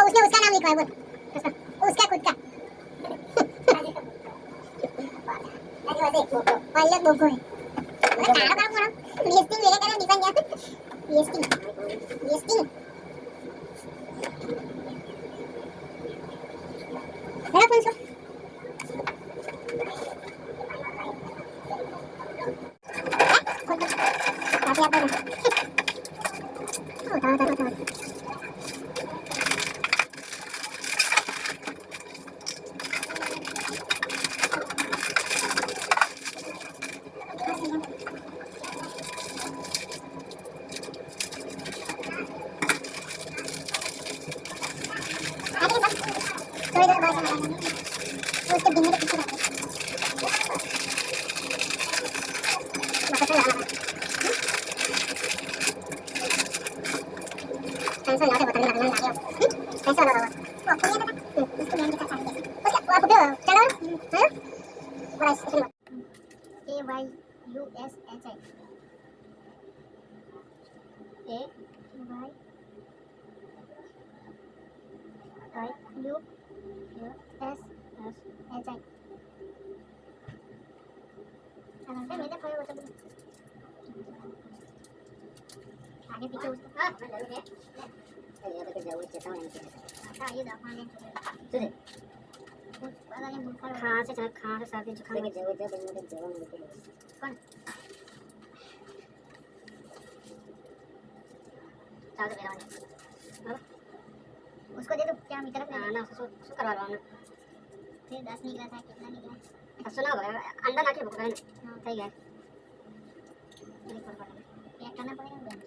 उसने उसका नाम लिखा है वो उसका खुद का पल्लव बोगो है कहां का पूरा लिस्टिंग लेके ना निकल गया लिस्टिंग लिस्टिंग मेरा फोन सो काफी आता है होता थोड़ी देर बाद उसके दिन में पीछे जाते टेंशन ना दे बताने लगना ना कैसा लगा वो आपको ये पता इसको मैंने के साथ उसका वो आपको चलो हां बड़ा स्टेशन AYUSHI AYUSHI अगर मेरे फॉलो होता आगे पीछे उसको हां मैं जरूर है ये तो जरूर चेता हूं इनके हां ये दाखा ले चले पता नहीं बुखार खां से सर्दी जुकाम के जरूर जब मुझे जवान मिलते हैं कौन चाल मेरा हां उसको दे दो क्या मी तरफ ना उसको करवा लो ना फिर 10 निकला था कितना निकला सुना होगा अंडा ना के भूख है ना ठीक है क्या करना पड़ेगा